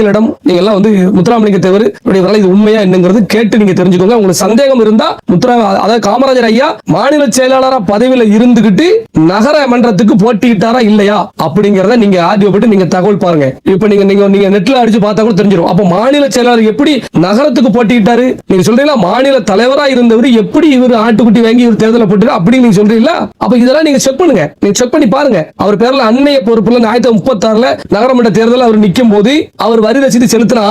நீங்க எல்லாம் வந்து முத்துராமலிங்க தேவர் இது உண்மையா என்னங்கிறது கேட்டு நீங்க தெரிஞ்சுக்கோங்க. உங்களுக்கு சந்தேகம் இருந்தா அதாவது காமராஜர் ஐயா மாநில செயலாளரா பதவியில இருந்துகிட்டு நகர மன்றத்துக்கு போட்டியிட்டாரா இல்லையா அப்படிங்கறத நீங்க ஆடியோ போட்டு நீங்க தகவல் பாருங்க. இப்ப நீங்க நெட்ல அடிச்சு பார்த்தா கூட தெரிஞ்சிடும். அப்ப மாநில செயலாளர் எப்படி நகரத்துக்கு போட்டியிட்டாரு? நீங்க சொல்றீங்களா மாநில தலைவரா இருந்தவர் எப்படி இவர் ஆட்டுக்குட்டி வாங்கி இவர் தேர்தலில் போட்டு அப்படின்னு நீங்க சொல்றீங்களா? அப்ப இதெல்லாம் நீங்க செக் பண்ணுங்க. நீங்க செக் பண்ணி பாருங்க. அவர் பேர்ல அன்னைய பொறுப்புல 1936 நகரமன்ற தேர்தல் அவர் நிக்கும் போது அவர் வரி ரசீது செலுத்தின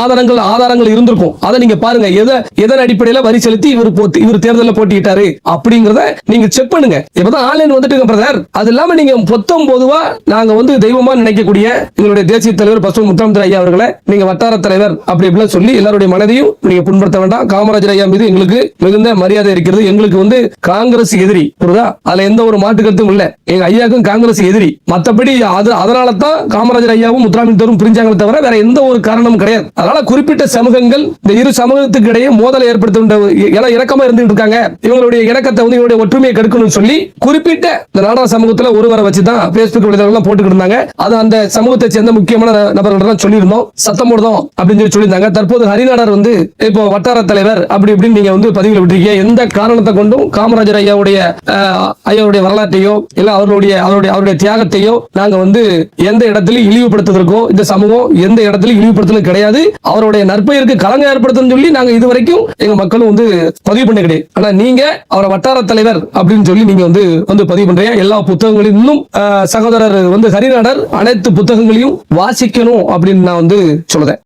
ஆதாரங்கள் இருந்திருக்கும். அதை நீங்க பாருங்க. எதன் அடிப்படையில் வரி செலுத்தி இவர் தேர்தலில் போட்டியிட்டாரு அப்படிங்கறத நீங்க செக் பண்ணுங்க. இப்பதான் ஆன்லைன் வந்துட்டு பிரதர். அது இல்லாம நீங்க பொதுவா நாங்க வந்து தெய்வமா நினைக்கக்கூடிய எங்களுடைய தேசிய தலைவர் பசுமை முத்துராமலிங்க ஐயா அவர்களை நீங்க வட்டார தலைவர் அப்படி சொல்லி எல்லாருடைய மனதையும் நீங்க புண்படுத்த வேண்டாம். காமராஜர் ஐயா மீது எங்களுக்கு மிகுந்த மரியாதை இருக்கிறது. எங்களுக்கு வந்து காங்கிரஸ் எதிரி, புரியுதா? அதுல எந்த ஒரு மாற்று கருத்தும் இல்ல. எங்க ஐயாவுக்கும் காங்கிரஸ் எதிரி. மத்தபடி அதனால தான் காமராஜர் ஐயாவும் முத்துராமலிங்க தேவரும் பிரிஞ்சாங்க தவிர வேற எந்த ஒரு காரணமும் கிடையாது. அதனால குறிப்பிட்ட சமூகங்கள் இந்த இரு சமூகத்துக்கு இடையே மோதலை ஏற்படுத்த இறக்கமா இருந்துட்டு இருக்காங்க. இவங்களுடைய இணக்கத்தை வந்து இவங்களுடைய ஒற்றுமையை கெடுக்கணும்னு சொல்லி குறிப்பிட்ட இந்த நாடக சமூகத்துல ஒருவரை வச்சுதான் பேஸ்புக் வலைதளம் போட்டுக்கிட்டு இருந்தாங்க. அது அந்த சமூகத்தை சேர்ந்த முக்கியமான நபர்கள் சொல்லியிருந்தோம், சத்தம் போடுறோம் அப்படின்னு சொல்லியிருந்தாங்க. தற்போது ஹரிநாடர் வந்து இப்போ வட்டார தலைவர் அப்படி இப்படின்னு நீங்க வந்து பதிவில் விட்டுருக்கீங்க. எந்த காரணத்தை கொண்டும் காமராஜர் ஐயாவுடைய வரலாற்றையோ இல்ல அவருடைய தியாகத்தையோ நாங்க வந்து எந்த இடத்திலும் இழிவுபடுத்துவதற்கோ இந்த சமூகம் எந்த இடத்திலும் இழிவுபடுத்தலும் கிடையாது. அவருடைய நற்பெயருக்கு களங்கம் ஏற்படுத்தும் சொல்லி நாங்க இதுவரைக்கும் எங்க மக்களும் வந்து பதிவு பண்ண கிடையாது. ஆனா நீங்க அவரை வட்டார தலைவர் அப்படின்னு சொல்லி நீங்க வந்து பதிவு பண்றீங்க. எல்லா புத்தகங்களையும் இன்னும் சகோதரர் வந்து ஹரிநாடர் அனைத்து புத்தகங்களையும் வாசிக்கணும் அப்படின்னு நான் வந்து சொல்றேன்.